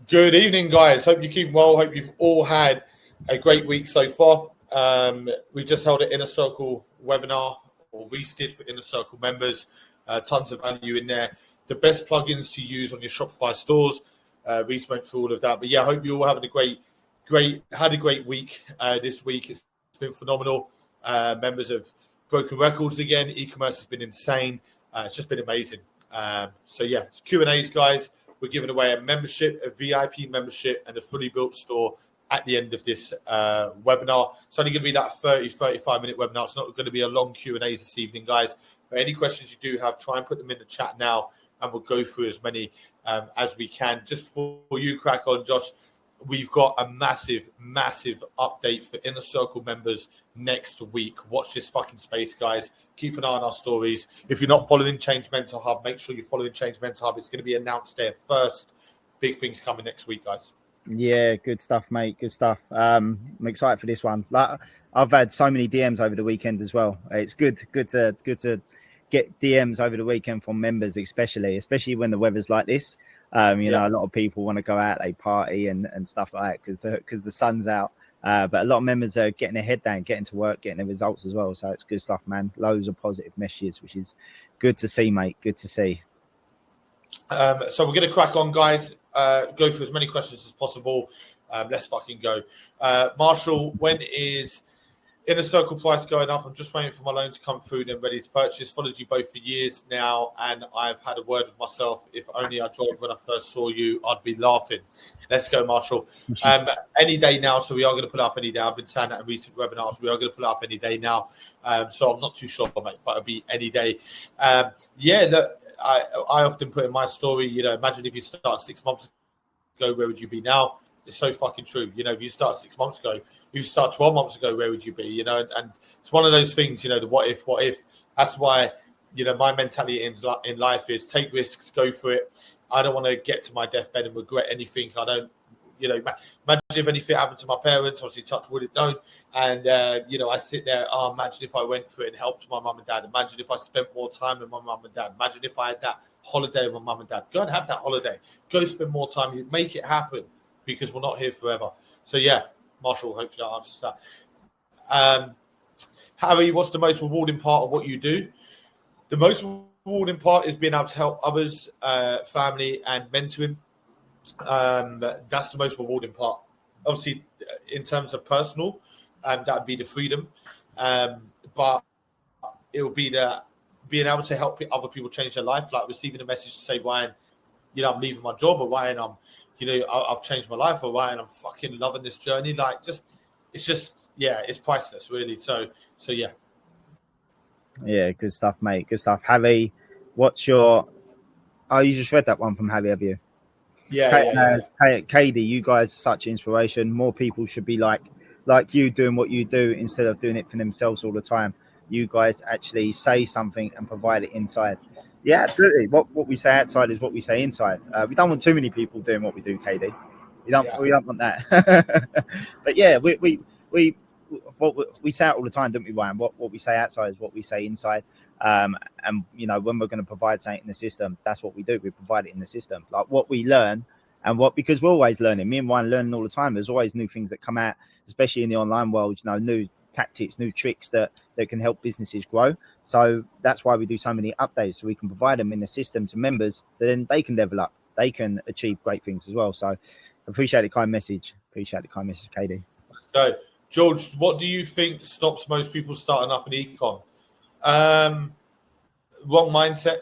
Good evening, guys. Hope you keep well. Hope you've all had a great week so far. We just held an Inner Circle webinar, or Reese did for Inner Circle members. Tons of value in there. The best plugins to use on your Shopify stores. Reese went through all of that. But yeah, I hope you all having a great week this week. It's been phenomenal. Members have broken records again. Ecommerce has been insane. It's just been amazing. So yeah, it's Q&As, guys. We're giving away a membership, a VIP membership, and a fully built store at the end of this webinar. It's only going to be that 35-minute webinar. It's not going to be a long Q&A this evening, guys. But any questions you do have, try and put them in the chat now, and we'll go through as many as we can. Just before you crack on, Josh, we've got a massive update for Inner Circle members next week. Watch this fucking space, guys. Keep an eye on our stories. If you're not following Change Mental Hub, make sure you're following Change Mental Hub. It's going to be announced there first. Big things coming next week, guys. Yeah, good stuff, mate. Good stuff. I'm excited for this one. Like, I've had so many DMs over the weekend as well. It's good to get DMs over the weekend from members, especially when the weather's like this. You know, a lot of people want to go out, they party and stuff like that because the sun's out. But a lot of members are getting their head down, getting to work, getting their results as well. So it's good stuff, man. Loads of positive messages, which is good to see, mate. Good to see. So we're going to crack on, guys. Go through as many questions as possible. Let's fucking go. Marshall, when is Inner Circle price going up? I'm just waiting for my loan to come through and ready to purchase. Followed you both for years now, and I've had a word with myself. If only I joined when I first saw you, I'd be laughing. Let's go, Marshall. Any day now, so we are going to put up any day. I've been saying that in recent webinars. We are going to put up any day now. So I'm not too sure, mate, but it'll be any day. Look, I often put in my story, you know, imagine if you started 6 months ago, where would you be now? It's so fucking true. You know, if you start 6 months ago, if you start 12 months ago, where would you be? You know, and it's one of those things, you know, the what if. That's why, you know, my mentality in life is take risks, go for it. I don't want to get to my deathbed and regret anything. I don't, you know, imagine if anything happened to my parents, obviously touch wood, it don't. And, you know, I sit there, imagine if I went for it and helped my mum and dad. Imagine if I spent more time with my mum and dad. Imagine if I had that holiday with my mum and dad. Go and have that holiday. Go spend more time. You make it happen. Because we're not here forever. So, yeah, Marshall, hopefully that answers that. Harry, what's the most rewarding part of what you do? The most rewarding part is being able to help others, family, and mentoring. That's the most rewarding part. Obviously, in terms of personal, that would be the freedom. But it will be the being able to help other people change their life, like receiving a message to say, Ryan, you know, I'm leaving my job, or Ryan, I've changed my life, or Ryan, I'm fucking loving this journey. Like, it's priceless, really. So yeah. Yeah, good stuff, mate. Good stuff. Harry, what's your? Oh, you just read that one from Harry, have you? Yeah. Katie, you guys are such inspiration. More people should be like you, doing what you do instead of doing it for themselves all the time. You guys actually say something and provide it inside. Yeah, absolutely. What we say outside is what we say inside. We don't want too many people doing what we do, KD. We don't want that. But yeah, we say it all the time, don't we, Ryan? What we say outside is what we say inside. And you know, when we're going to provide something in the system, that's what we do. We provide it in the system, like what we learn, because we're always learning. Me and Ryan learning all the time. There's always new things that come out, especially in the online world. You know, new tactics, new tricks that can help businesses grow. So that's why we do so many updates, so we can provide them in the system to members, so then they can level up, they can achieve great things as well. So appreciate the kind message, KD. Let's go. George, what do you think stops most people starting up an econ? Wrong mindset.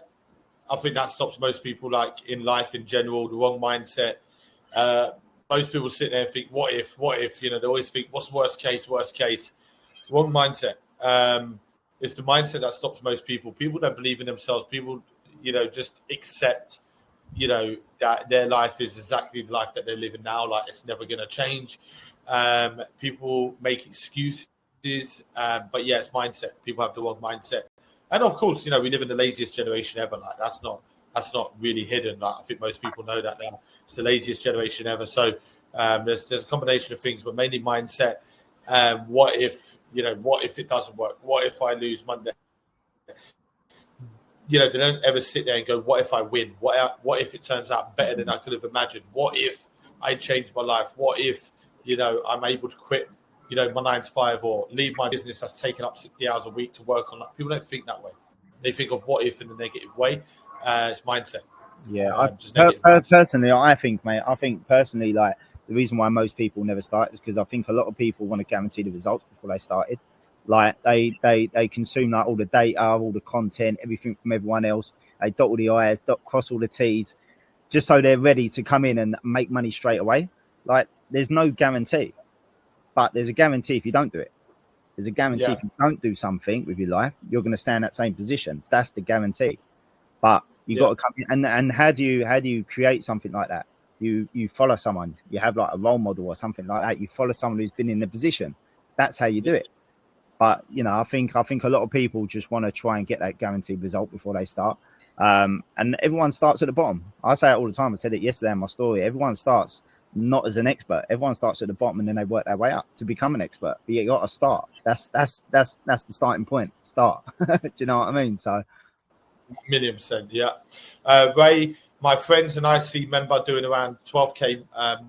I think that stops most people, like in life in general, the wrong mindset. Most people sit there and think, what if, you know, they always think, what's worst case? Wrong mindset. It's the mindset that stops most people. People don't believe in themselves. People, you know, just accept, you know, that their life is exactly the life that they're living now. Like, it's never going to change. People make excuses. But yeah, it's mindset. People have the wrong mindset. And of course, you know, we live in the laziest generation ever. Like, that's not really hidden. Like, I think most people know that now. It's the laziest generation ever. So there's a combination of things, but mainly mindset. What if it doesn't work? What if I lose Monday? You know, they don't ever sit there and go, what if I win? What if it turns out better than I could have imagined? What if I change my life? What if, you know, I'm able to quit, you know, my 9 to 5 or leave my business that's taken up 60 hours a week to work on that? People don't think that way. They think of what if in the negative way. It's mindset. Yeah, Just negative mindset. personally, I think, mate, personally, like, the reason why most people never start is because I think a lot of people want to guarantee the results before they started. Like, they consume like all the data, all the content, everything from everyone else. They dot all the I's, cross all the T's, just so they're ready to come in and make money straight away. Like, there's no guarantee, but there's a guarantee if you don't do it. There's a guarantee if you don't do something with your life, you're going to stay in that same position. That's the guarantee. But you got to come in, and how do you create something like that? You follow someone. You have like a role model or something like that. You follow someone who's been in the position. That's how you do it. But you know, I think a lot of people just want to try and get that guaranteed result before they start. And everyone starts at the bottom. I say it all the time. I said it yesterday in my story. Everyone starts not as an expert. Everyone starts at the bottom and then they work their way up to become an expert. But you got to start. That's the starting point. Start. Do you know what I mean? So, 1,000,000%, yeah. Ray, my friend's an IC member doing around 12K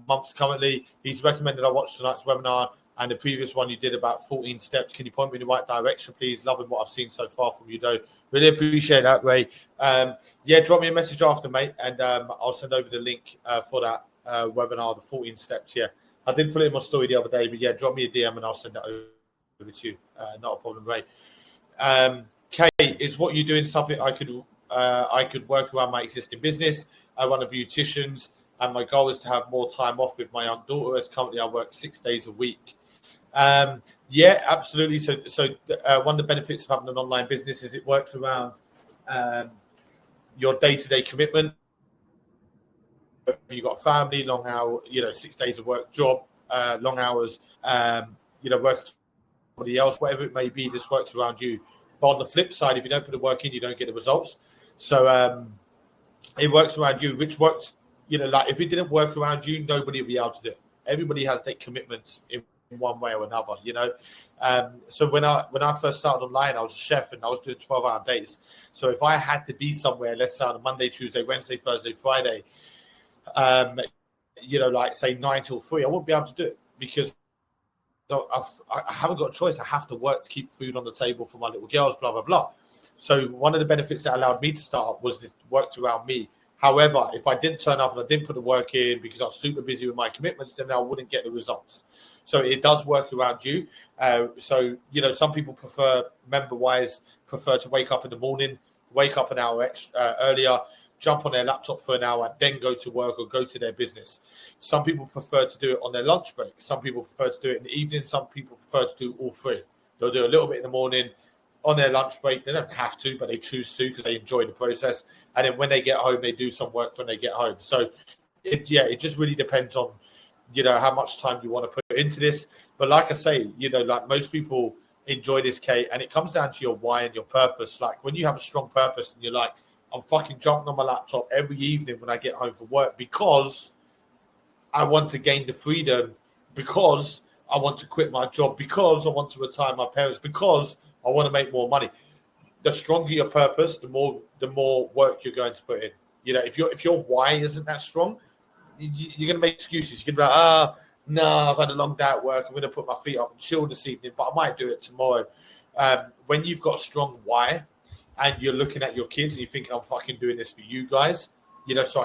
months currently. He's recommended I watch tonight's webinar and the previous one you did about 14 steps. Can you point me in the right direction, please? Loving what I've seen so far from you, though. Really appreciate that, Ray. Yeah, drop me a message after, mate, and I'll send over the link for that webinar, the 14 steps. Yeah, I did put it in my story the other day, but yeah, drop me a DM and I'll send that over to you. Not a problem, Ray. Kay, is what you're doing something I could work around my existing business? I run a beautician's, and my goal is to have more time off with my young daughter, as currently I work 6 days a week. Yeah, absolutely. So one of the benefits of having an online business is it works around your day-to-day commitment. If you've got a family, long hour, 6 days of work, job, long hours, work for somebody else, whatever it may be, this works around you. But on the flip side, if you don't put the work in, you don't get the results. So it works around you, which works, like if it didn't work around you, nobody would be able to do it. Everybody has their commitments in one way or another, So when I first started online, I was a chef and I was doing 12-hour days. So if I had to be somewhere, let's say on a Monday, Tuesday, Wednesday, Thursday, Friday, like say 9 till 3, I wouldn't be able to do it because I haven't got a choice. I have to work to keep food on the table for my little girls, blah, blah, blah. So one of the benefits that allowed me to start was this worked around me. However, if I didn't turn up and I didn't put the work in because I was super busy with my commitments, then I wouldn't get the results. So it does work around you. So some people member-wise prefer to wake up in the morning, wake up an hour earlier, jump on their laptop for an hour, then go to work or go to their business. Some people prefer to do it on their lunch break. Some people prefer to do it in the evening. Some people prefer to do all three. They'll do a little bit in the morning. On their lunch break, they don't have to, but they choose to because they enjoy the process. And then when they get home, they do some work when they get home. So, it just really depends on, how much time you want to put into this. But like I say, like most people enjoy this, Kate, and it comes down to your why and your purpose. Like when you have a strong purpose and you're like, I'm fucking jumping on my laptop every evening when I get home from work because I want to gain the freedom, because I want to quit my job, because I want to retire my parents, because I want to make more money. The stronger your purpose, the more work you're going to put in. If your why isn't that strong, you're going to make excuses. You're going to be like, no, I've had a long day at work. I'm going to put my feet up and chill this evening, but I might do it tomorrow. When you've got a strong why and you're looking at your kids and you think, I'm fucking doing this for you guys, so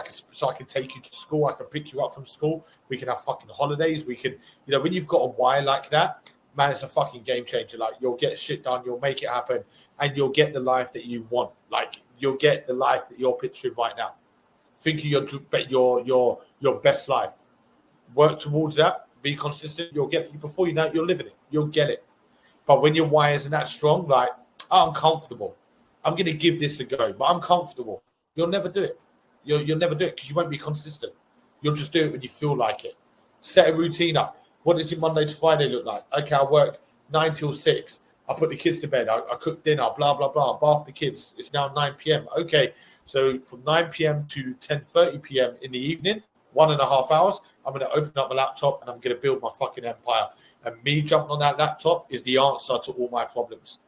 I can take you to school, I can pick you up from school, we can have fucking holidays, we can, when you've got a why like that, man, it's a fucking game changer. Like you'll get shit done, you'll make it happen, and you'll get the life that you want. Like you'll get the life that you're picturing right now. Think of your best life. Work towards that. Be consistent. You'll get it. Before you know it, you're living it. You'll get it. But when your why isn't that strong, like, I'm comfortable. I'm going to give this a go, but I'm comfortable. You'll never do it. You'll never do it because you won't be consistent. You'll just do it when you feel like it. Set a routine up. What does your Monday to Friday look like? Okay, I work 9 till 6. I put the kids to bed. I cook dinner, blah, blah, blah. Bath the kids. It's now 9 p.m. Okay, so from 9 p.m. to 10:30 p.m. in the evening, 1.5 hours, I'm going to open up my laptop and I'm going to build my fucking empire. And me jumping on that laptop is the answer to all my problems.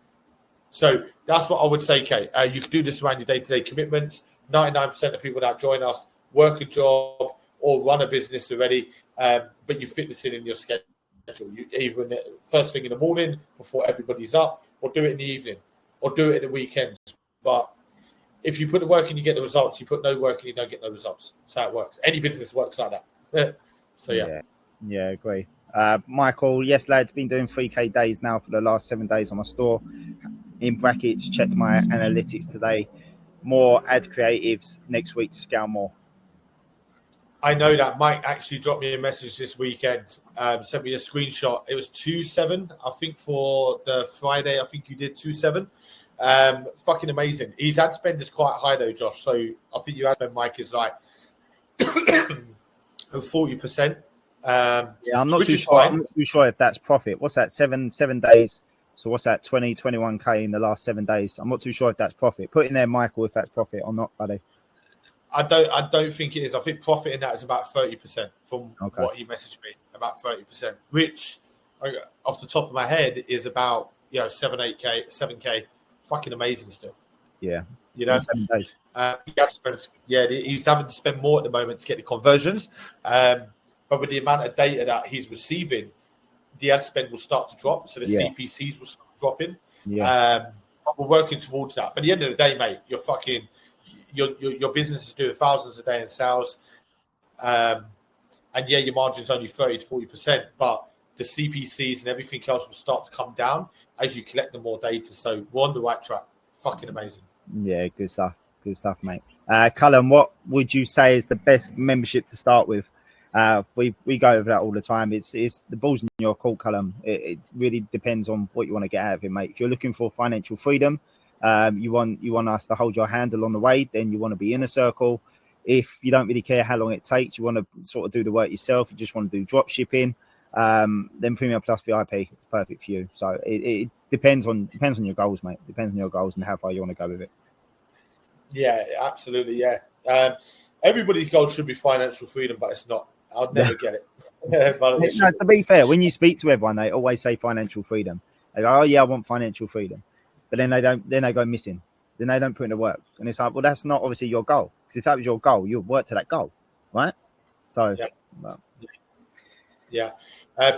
So that's what I would say, Kate. You can do this around your day-to-day commitments. 99% of people that join us work a job or run a business already, but you fit this in your schedule. You either in the first thing in the morning before everybody's up, or do it in the evening, or do it at the weekends. But if you put the work in, you get the results. You put no work in, you don't get no results. That's how it works. Any business works like that. So yeah, agree. Michael, yes, lads, been doing 3K days now for the last 7 days on my store. In brackets, checked my analytics today. More ad creatives next week to scale more. I know that Mike actually dropped me a message this weekend, sent me a screenshot. It was 2.7, I think, for the Friday. I think you did 2.7. Fucking amazing. His ad spend is quite high though, Josh. So I think your ad spend, Mike, is like 40%. I'm not too sure. I'm not too sure if that's profit. What's that? Seven days. So what's that? 21K in the last 7 days. I'm not too sure if that's profit. Put in there, Michael, if that's profit or not, buddy. I don't think it is. I think profit in that is about 30% from what he messaged me. About 30%, which off the top of my head is about 7K. Fucking amazing still. Yeah. 7 days. He's having to spend more at the moment to get the conversions. But with the amount of data that he's receiving, the ad spend will start to drop. So the CPCs will start dropping. Yeah. But we're working towards that. But at the end of the day, mate, your business is doing thousands a day in sales. And your margin's only 30 to 40%, but the CPCs and everything else will start to come down as you collect the more data. So we're on the right track. Fucking amazing. Yeah, good stuff. Good stuff, mate. Callum, what would you say is the best membership to start with? We go over that all the time. It's the ball's in your court, Callum. It really depends on what you want to get out of it, mate. If you're looking for financial freedom, you want us to hold your handle on the way, then you want to be in a circle. If you don't really care how long it takes, you want to sort of do the work yourself, you just want to do drop shipping, then Premium Plus VIP is perfect for you. So it depends on your goals, mate. Depends on your goals and how far you want to go with it. Yeah, absolutely. Yeah. Everybody's goal should be financial freedom, but it's not. I'll never get it. But no, to be fair, when you speak to everyone, they always say financial freedom. They go, "Oh yeah, I want financial freedom," but then they don't. Then they go missing. Then they don't put in the work, and it's like, well, that's not obviously your goal. Because if that was your goal, you'd work to that goal, right? So, yeah.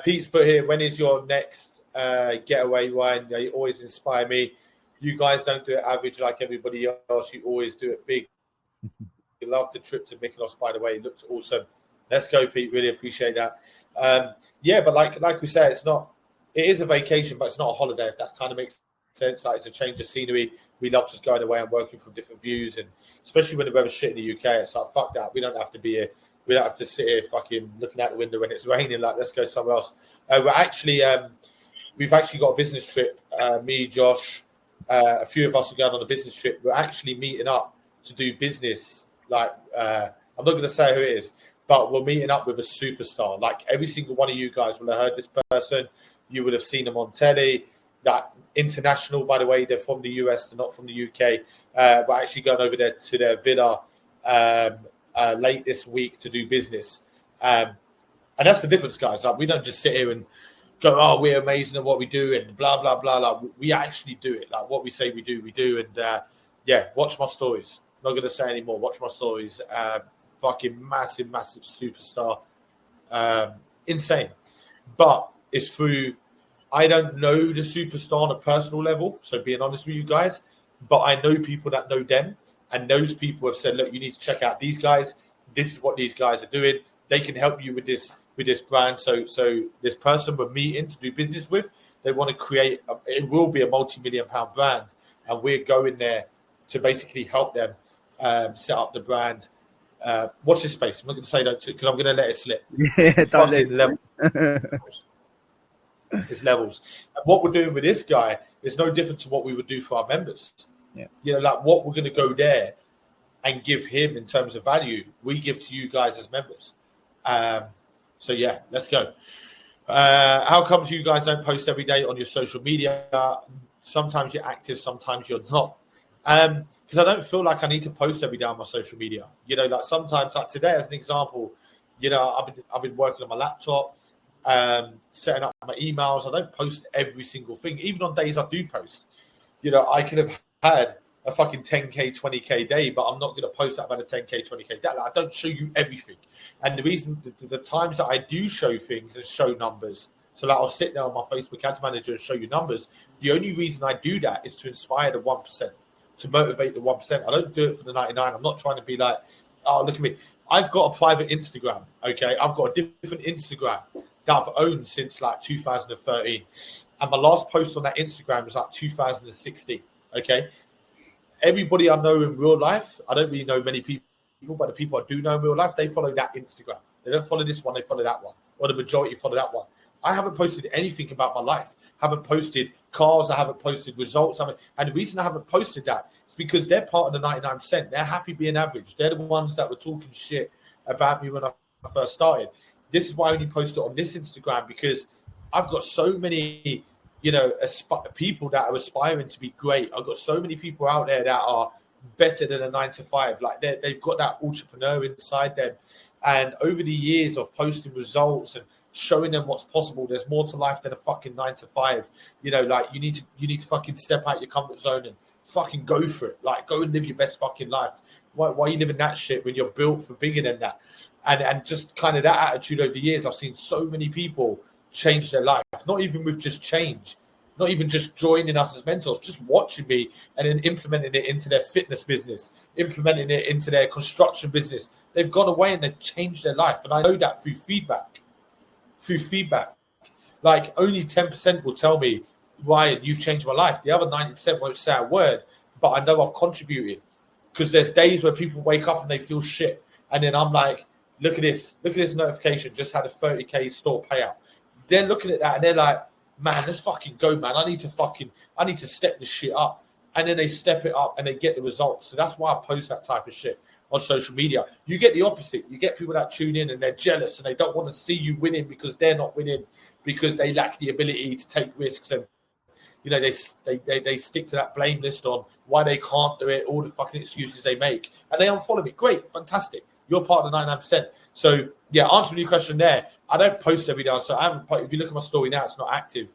Pete's put here, when is your next getaway, Ryan? You always inspire me. You guys don't do it average like everybody else. You always do it big. You love the trip to Mykonos, by the way. It looks awesome. Let's go, Pete. Really appreciate that. But like we said, it is a vacation, but it's not a holiday, if that kind of makes sense. Like, it's a change of scenery. We love just going away and working from different views, and especially when the weather's shit in the UK, it's like, fuck that. We don't have to be here. We don't have to sit here fucking looking out the window when it's raining. Like, let's go somewhere else. We've actually got a business trip. Me, Josh, a few of us are going on a business trip. We're actually meeting up to do business. Like, I'm not going to say who it is, but we're meeting up with a superstar. Like, every single one of you guys will have heard this person. You would have seen them on telly. That international, by the way, they're from the US, they're not from the UK. We're actually going over there to their villa late this week to do business. And that's the difference, guys. Like, we don't just sit here and go, oh, we're amazing at what we do and blah, blah, blah. Like, we actually do it. Like, what we say we do, we do. And watch my stories. Not going to say anymore. Watch my stories. Fucking massive, massive superstar. Insane. But it's through, I don't know the superstar on a personal level, so being honest with you guys, but I know people that know them, and those people have said, look, you need to check out these guys. This is what these guys are doing. They can help you with this brand. So this person we're meeting to do business with, they want to create, it will be a multi-million-pound brand, and we're going there to basically help them set up the brand. Watch this space. I'm not going to say that because I'm going to let it slip. Don't let it. It's levels. And what we're doing with this guy is no different to what we would do for our members. Yeah. Like what we're going to go there and give him in terms of value, we give to you guys as members. So yeah, let's go. How comes you guys don't post every day on your social media? Sometimes you're active, sometimes you're not. Because I don't feel like I need to post every day on my social media. Like sometimes, like today as an example, I've been working on my laptop, setting up my emails. I don't post every single thing. Even on days I do post, I could have had a fucking 10K, 20K day, but I'm not going to post that about a 10K, 20K day. Like, I don't show you everything. And the reason, the times that I do show things and show numbers, so like I'll sit there on my Facebook Ads Manager and show you numbers. The only reason I do that is to inspire the 1%, to motivate the 1%. I don't do it for the 99. I'm not trying to be like, oh, look at me. I've got a private Instagram, okay? I've got a different Instagram that I've owned since like 2013. And my last post on that Instagram was like 2016, okay? Everybody I know in real life, I don't really know many people, but the people I do know in real life, they follow that Instagram. They don't follow this one, they follow that one. Or the majority follow that one. I haven't posted anything about my life. I haven't posted cars. I haven't posted results. And the reason I haven't posted that is because they're part of the 99%. They're happy being average. They're the ones that were talking shit about me when I first started. This is why I only post it on this Instagram, because I've got so many, you know, people that are aspiring to be great. I've got so many people out there that are better than a 9-to-5. Like they've got that entrepreneur inside them. And over the years of posting results and showing them what's possible, there's more to life than a fucking 9-to-5. You know, like you need to fucking step out your comfort zone and fucking go for it. Like go and live your best fucking life. Why are you living that shit when you're built for bigger than that? And just kind of that attitude over the years, I've seen so many people change their life. Not even with just change, not even just joining us as mentors, just watching me and then implementing it into their fitness business, implementing it into their construction business. They've gone away and they've changed their life. And I know that through feedback. Like only 10% will tell me, Ryan, you've changed my life. The other 90% won't say a word, but I know I've contributed, because there's days where people wake up and they feel shit. And then I'm like, look at this notification, just had a 30K store payout. They're looking at that and they're like, man, let's fucking go, man. I need to step this shit up. And then they step it up and they get the results. So that's why I post that type of shit on social media. You get the opposite. You get people that tune in and they're jealous and they don't want to see you winning because they're not winning, because they lack the ability to take risks. And, you know, they stick to that blame list on why they can't do it, all the fucking excuses they make. And they unfollow me. Great, fantastic. You're part of the 99%. So, yeah, answering your question there, I don't post every day. So I haven't. If you look at my story now, it's not active.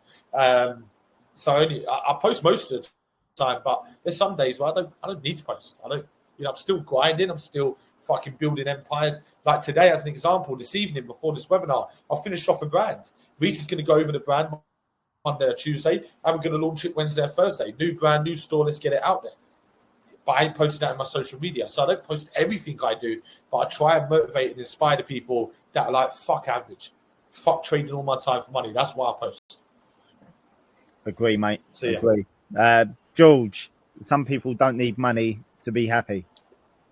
So I post most of the time, but there's some days where I don't need to post. I'm still grinding. I'm still fucking building empires. Like today, as an example, this evening before this webinar, I finished off a brand. Rita's going to go over the brand Monday or Tuesday. I'm going to launch it Wednesday or Thursday. New brand, new store. Let's get it out there. But I ain't posting that in my social media. So I don't post everything I do, but I try and motivate and inspire the people that are like, fuck average. Fuck trading all my time for money. That's why I post. Agree, mate. So, yeah. Agree. George, some people don't need money to be happy.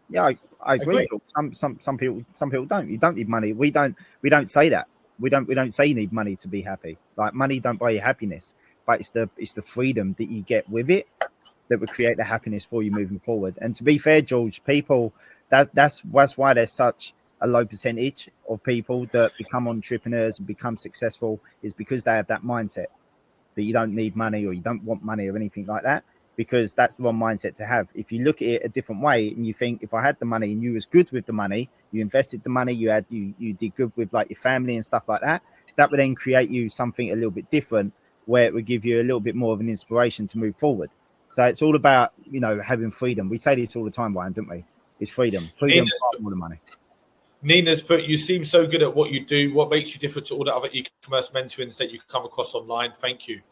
Yeah, I agree. Some people don't. You don't need money. We don't say that. We don't say you need money to be happy. Like money don't buy you happiness, but it's the freedom that you get with it that would create the happiness for you moving forward. And to be fair, George, people, that's why there's such a low percentage of people that become entrepreneurs and become successful, is because they have that mindset that you don't need money or you don't want money or anything like that, because that's the wrong mindset to have. If you look at it a different way and you think, if I had the money and you was good with the money, you invested the money, you did good with like your family and stuff like that, that would then create you something a little bit different, where it would give you a little bit more of an inspiration to move forward. So it's all about, you know, having freedom. We say this all the time, Ryan, don't we? It's freedom. Freedom is more than money. Nina's put, you seem so good at what you do. What makes you different to all the other e-commerce mentorings that you come across online? Thank you.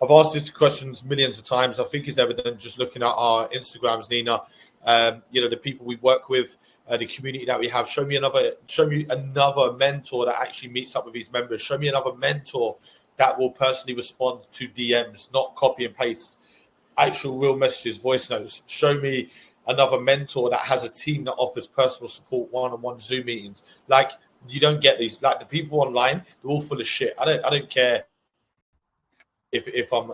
I've asked this questions millions of times. I think it's evident just looking at our Instagrams, Nina. You know, the people we work with, the community that we have. Show me another mentor that actually meets up with his members. Show me another mentor that will personally respond to DMs, not copy and paste. Actual real messages, voice notes. Show me another mentor that has a team that offers personal support, one-on-one Zoom meetings. Like, you don't get these. Like, the people online, they're all full of shit. I don't care if I'm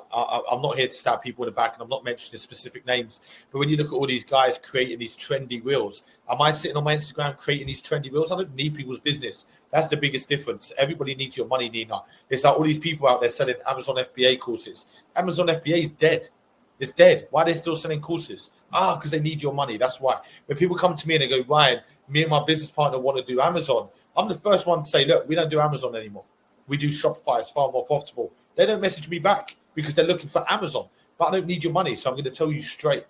not here to stab people in the back, and I'm not mentioning specific names. But when you look at all these guys creating these trendy reels, am I sitting on my Instagram creating these trendy reels? I don't need people's business. That's the biggest difference. Everybody needs your money, Nina. It's like all these people out there selling Amazon FBA courses. Amazon FBA is dead. It's dead. Why are they still selling courses? Because they need your money. That's why. When people come to me and they go, Ryan, me and my business partner want to do Amazon, I'm the first one to say, look, we don't do Amazon anymore. We do Shopify. It's far more profitable. They don't message me back because they're looking for Amazon. But I don't need your money, so I'm going to tell you straight.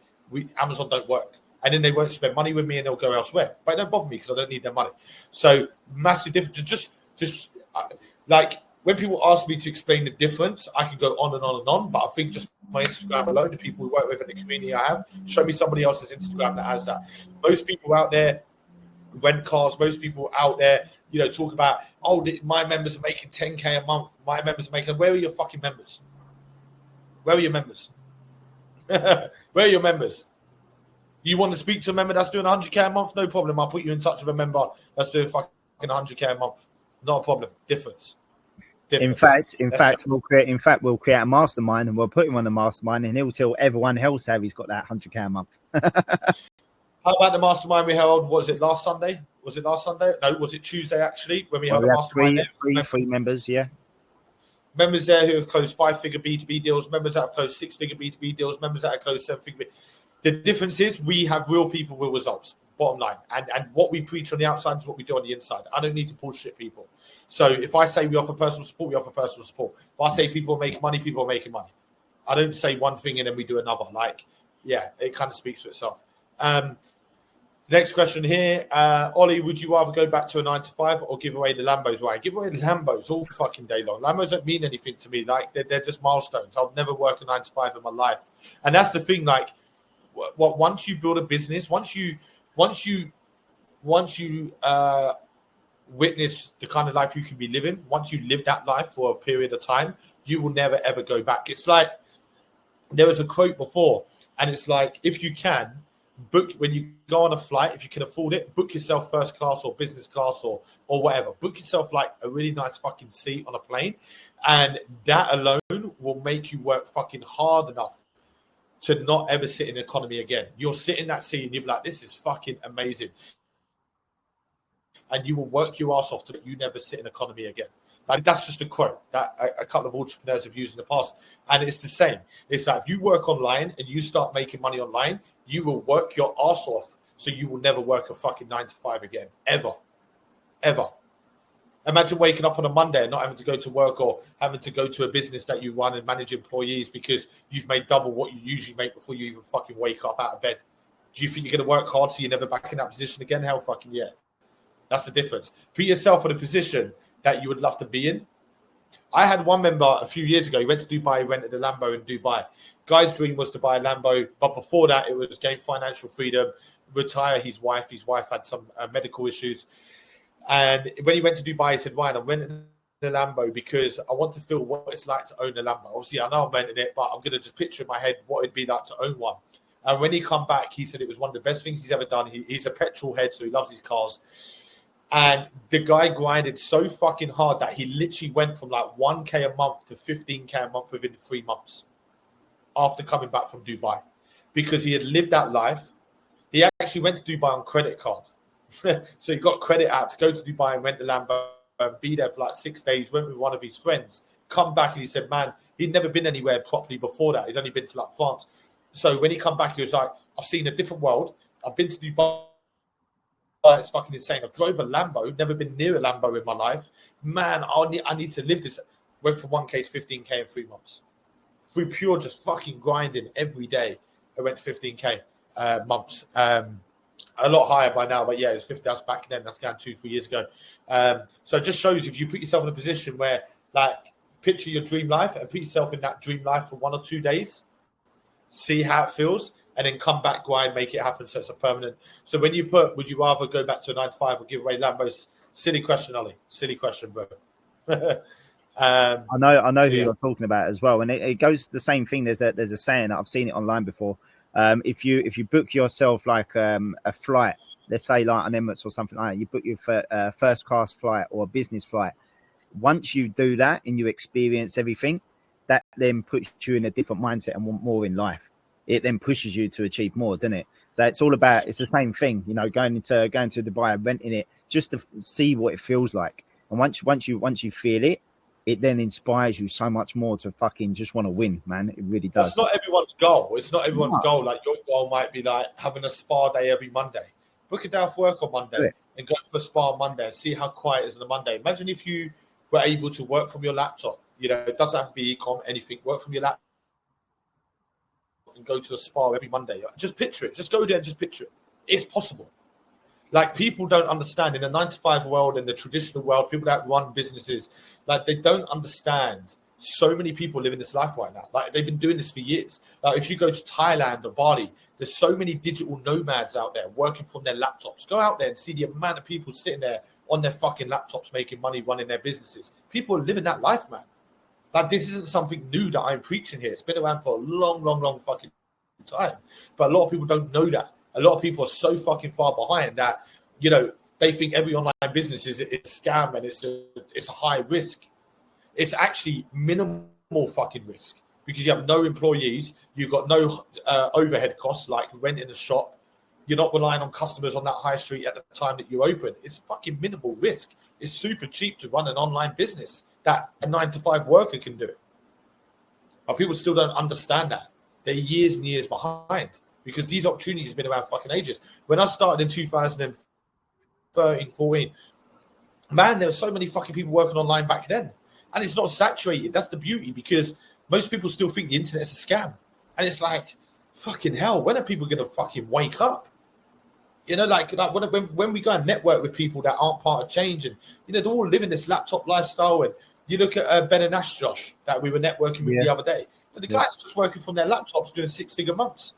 Amazon don't work. And then they won't spend money with me and they'll go elsewhere. But it don't bother me because I don't need their money. So massive difference. Just like when people ask me to explain the difference, I can go on and on and on. But I think just my Instagram alone, the people we work with in the community I have, show me somebody else's Instagram that has that. Most people out there rent cars. Most people out there, talk about, my members are making 10K a month. My members are making. Where are your fucking members? Where are your members? Where are your members? You want to speak to a member that's doing 100K a month? No problem. I'll put you in touch with a member that's doing fucking 100K a month. Not a problem. Difference. In fact, we'll create a mastermind and we'll put him on the mastermind and he'll tell everyone else how he's got that 100K a month. How about the mastermind we held? Was it last Sunday? No, was it Tuesday actually when we held a mastermind? Three members, yeah. Members there who have closed 5-figure B2B deals, members that have closed 6-figure B2B deals, members that have closed 7-figure. The difference is we have real people with results, bottom line. And what we preach on the outside is what we do on the inside. I don't need to bullshit people. So if I say we offer personal support, we offer personal support. If I say people are making money, people are making money. I don't say one thing and then we do another. It kind of speaks for itself. Next question here. Ollie, would you rather go back to a 9-to-5 or give away the Lambos? Right, give away the Lambos all fucking day long. Lambos don't mean anything to me. They're just milestones. I'll never work a 9-to-5 in my life. And that's the thing, once you build a business, once you witness the kind of life you can be living, once you live that life for a period of time, you will never ever go back. It's like there was a quote before, and it's like, if you can book, when you go on a flight, if you can afford it, book yourself first class or business class or whatever. Book yourself like a really nice fucking seat on a plane, and that alone will make you work fucking hard enough to not ever sit in economy again. You'll sit in that seat and you'll be like, this is fucking amazing. And you will work your ass off to you never sit in economy again. That's just a quote that a couple of entrepreneurs have used in the past. And it's the same. It's like if you work online and you start making money online, you will work your ass off so you will never work a fucking 9-to-5 again. Ever. Ever. Imagine waking up on a Monday and not having to go to work or having to go to a business that you run and manage employees because you've made double what you usually make before you even fucking wake up out of bed. Do you think you're going to work hard so you're never back in that position again? Hell fucking yeah. That's the difference. Put yourself in a position that you would love to be in. I had one member a few years ago. He went to Dubai, rented a Lambo in Dubai. Guy's dream was to buy a Lambo, but before that, it was gain financial freedom, retire his wife. His wife had some medical issues. And when he went to Dubai, he said, Ryan, I'm renting a Lambo because I want to feel what it's like to own a Lambo. Obviously, I know I'm renting it, but I'm going to just picture in my head what it'd be like to own one. And when he come back, he said it was one of the best things he's ever done. He's a petrol head, so he loves his cars. And the guy grinded so fucking hard that he literally went from like 1K a month to 15K a month within 3 months after coming back from Dubai because he had lived that life. He actually went to Dubai on credit card. So he got credit out to go to Dubai and rent the Lambo and be there for like 6 days, went with one of his friends, come back and he said, man, he'd never been anywhere properly before that. He'd only been to like France. So when he come back, he was like, I've seen a different world. I've been to Dubai. It's fucking insane. I've drove a Lambo, never been near a Lambo in my life. Man, I need to live this. Went from 1K to 15K in 3 months. Through pure just fucking grinding every day. I went to 15K months. A lot higher by now, but yeah, it was 50. That's back then. That's going 2-3 years ago. So it just shows if you put yourself in a position where, like, picture your dream life and put yourself in that dream life for 1 or 2 days, see how it feels, and then come back, grind, make it happen so it's a permanent. So when you put, would you rather go back to a 9-to-5 or give away Lambos? Silly question, Ollie. Silly question, bro. I know who you're talking about as well, and it goes the same thing. There's a saying that I've seen it online before. If you book yourself like a flight, let's say like an Emirates or something like that, you book your first class flight or a business flight. Once you do that and you experience everything, that then puts you in a different mindset and want more in life. It then pushes you to achieve more, doesn't it? So it's all about, it's the same thing, you know, going to Dubai, renting it just to see what it feels like. And once you feel it, it then inspires you so much more to fucking just want to win, man. It really does. That's not everyone's goal. It's not everyone's goal. Like your goal might be like having a spa day every Monday. Book a day off work on Monday and go to a spa on Monday and see how quiet it is on a Monday. Imagine if you were able to work from your laptop. You know, it doesn't have to be e-com, anything. Work from your laptop. and go to a spa every Monday. Just picture it. Just go there and just picture it. It's possible. Like, people don't understand in the 9-to-5 world, in the traditional world, people that run businesses, like, they don't understand. So many people living this life right now. Like, they've been doing this for years. Like, if you go to Thailand or Bali, there's so many digital nomads out there working from their laptops. Go out there and see the amount of people sitting there on their fucking laptops making money, running their businesses. People are living that life, man. Like, this isn't something new that I'm preaching here. It's been around for a long, long, long fucking time. But a lot of people don't know that. A lot of people are so fucking far behind that, you know, they think every online business is a scam and it's a high risk. It's actually minimal fucking risk because you have no employees, you've got no overhead costs like renting a shop. You're not relying on customers on that high street at the time that you open. It's fucking minimal risk. It's super cheap to run an online business that a 9-to-5 worker can do it. But people still don't understand that. They're years and years behind because these opportunities have been around fucking ages. When I started in 2013, 14, man, there were so many fucking people working online back then. And it's not saturated. That's the beauty, because most people still think the internet is a scam. And it's like, fucking hell, when are people going to fucking wake up? You know, like when we go and network with people that aren't part of change, and, you know, they're all living this laptop lifestyle. And you look at Ben and Ash, Josh, that we were networking with the other day. And the guys are just working from their laptops doing 6-figure months.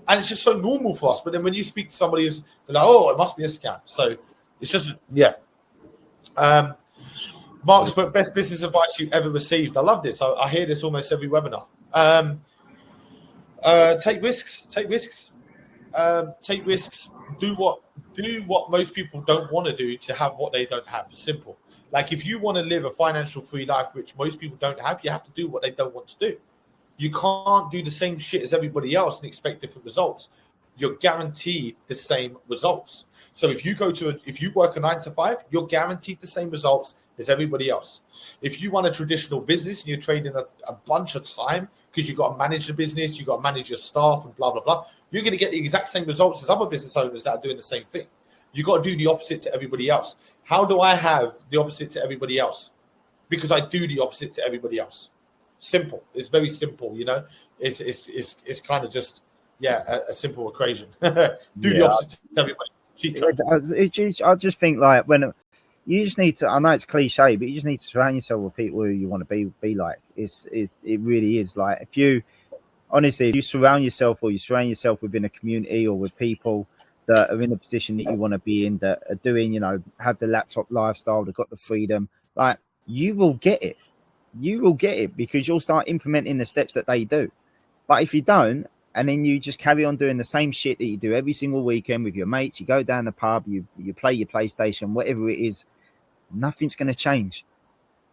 And it's just so normal for us. But then when you speak to somebody who's, they're like, oh, it must be a scam. So it's just, yeah. Mark's put best business advice you ever received. I love this. I hear this almost every webinar. Take risks. Take risks. Take risks. Do what most people don't want to do to have what they don't have. Simple. Like, if you want to live a financial free life, which most people don't have, you have to do what they don't want to do. You can't do the same shit as everybody else and expect different results. You're guaranteed the same results. So if you work a 9-to-5, you're guaranteed the same results as everybody else. If you run a traditional business and you're trading a bunch of time because you've got to manage the business, you've got to manage your staff and blah, blah, blah, you're going to get the exact same results as other business owners that are doing the same thing. You've got to do the opposite to everybody else. How do I have the opposite to everybody else? Because I do the opposite to everybody else. Simple. It's very simple, you know. It's kind of just, a simple equation. The opposite to everybody. I just think, like, when you just need to, I know it's cliche, but you just need to surround yourself with people who you want to be like. It really is. Like, if you surround yourself within a community or with people that are in the position that you want to be in, that are doing, you know, have the laptop lifestyle, they've got the freedom, like, you will get it. You will get it because you'll start implementing the steps that they do. But if you don't, and then you just carry on doing the same shit that you do every single weekend with your mates, you go down the pub, you play your PlayStation, whatever it is, nothing's going to change.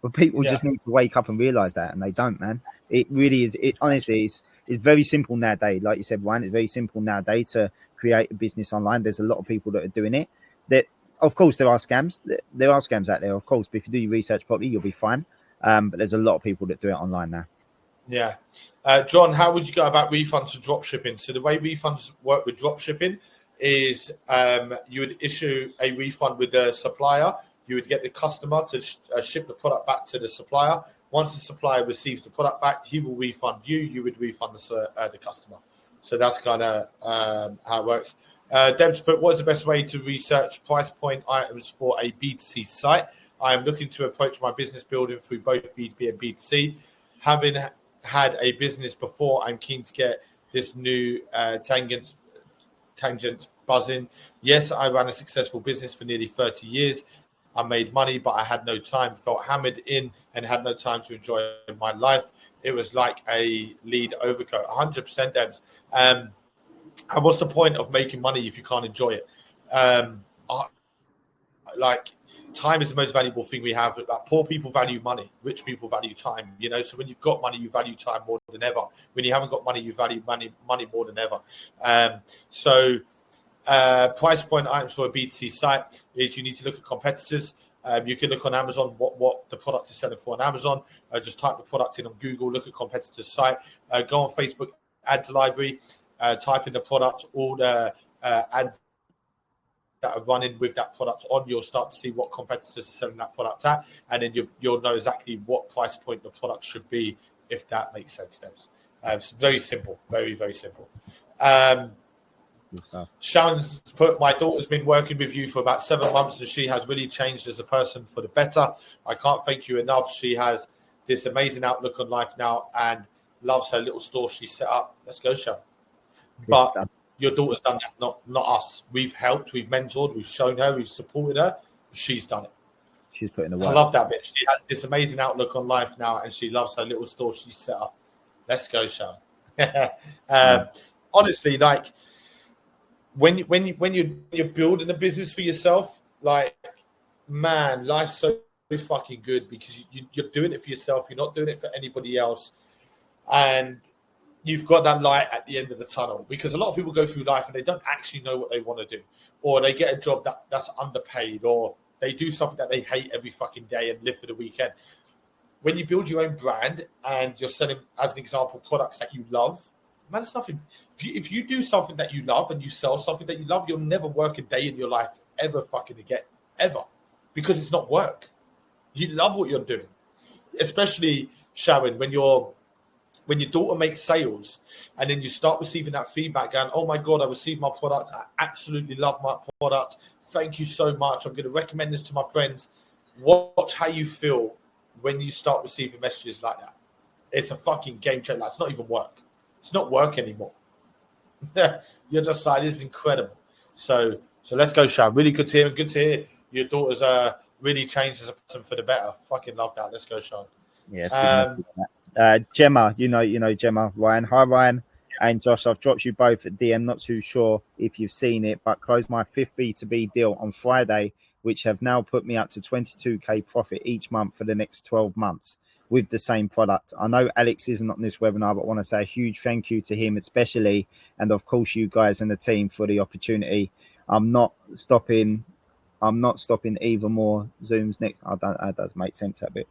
But people just need to wake up and realize that, and they don't, man. It really is. It honestly is. It's very simple nowadays. Like you said, Ryan, it's very simple nowadays to create a business online. There's a lot of people that are doing it. That, of course, there are scams. There are scams out there, of course. But if you do your research properly, you'll be fine. But there's a lot of people that do it online now. Yeah. John, how would you go about refunds for drop shipping? So the way refunds work with drop shipping is you would issue a refund with the supplier. You would get the customer to ship the product back to the supplier. Once the supplier receives the product back, he will refund you. You would refund the customer. So that's kind of how it works. Deb's put, what is the best way to research price point items for a B2C site? I am looking to approach my business building through both B2B and B2C. Having had a business before, I'm keen to get this new tangent buzzing. Yes, I ran a successful business for nearly 30 years. I made money, but I had no time, felt hammered in and had no time to enjoy my life. It was like a lead overcoat. 100%, Debs. And what's the point of making money if you can't enjoy it? Time is the most valuable thing we have. Like, poor people value money. Rich people value time. You know, so when you've got money, you value time more than ever. When you haven't got money, you value money more than ever. Price point items for a B2C site is you need to look at competitors. You can look on Amazon what the product is selling for on Amazon. Just type the product in on Google, look at competitors' site. Go on Facebook Ads Library, type in the product, all the ads that are running with that product on. You'll start to see what competitors are selling that product at, and then you'll know exactly what price point the product should be, if that makes sense, Debs. It's very simple, very, very simple. Good stuff. Sharon's put, my daughter's been working with you for about 7 months and she has really changed as a person for the better. I can't thank you enough. She has this amazing outlook on life now and loves her little store she set up. Let's go, Sharon. But stuff. your daughter's done that, not us. We've helped, we've mentored, we've shown her, we've supported her. She's done it. She's putting the work. I love that bit. She has this amazing outlook on life now and she loves her little store she set up. Let's go, Sharon. Honestly, like, when you're building a business for yourself, like, man, life's so fucking good because you're doing it for yourself. You're not doing it for anybody else, and you've got that light at the end of the tunnel. Because a lot of people go through life and they don't actually know what they want to do, or they get a job that's underpaid, or they do something that they hate every fucking day and live for the weekend. When you build your own brand and you're selling, as an example, products that you love, man, it's nothing. If you do something that you love and you sell something that you love, you'll never work a day in your life ever fucking again, ever, because it's not work. You love what you're doing, especially, Sharon, when your daughter makes sales and then you start receiving that feedback going, oh my God, I received my product. I absolutely love my product. Thank you so much. I'm going to recommend this to my friends. Watch how you feel when you start receiving messages like that. It's a fucking game changer. That's not even work. It's not work anymore. You're just like, this is incredible. So let's go, Sharon. Really good to hear. Good to hear your daughter's really changed as a person for the better. Fucking love that. Let's go, Sharon. Yeah. Gemma, you know Gemma, Ryan. Hi, Ryan and Josh. I've dropped you both at DM. Not too sure if you've seen it, but closed my 5th B2B deal on Friday, which have now put me up to 22k profit each month for the next 12 months with the same product. I know Alex isn't on this webinar, but I want to say a huge thank you to him especially, and of course you guys and the team for the opportunity. I'm not stopping either more Zooms next. That does make sense, that bit.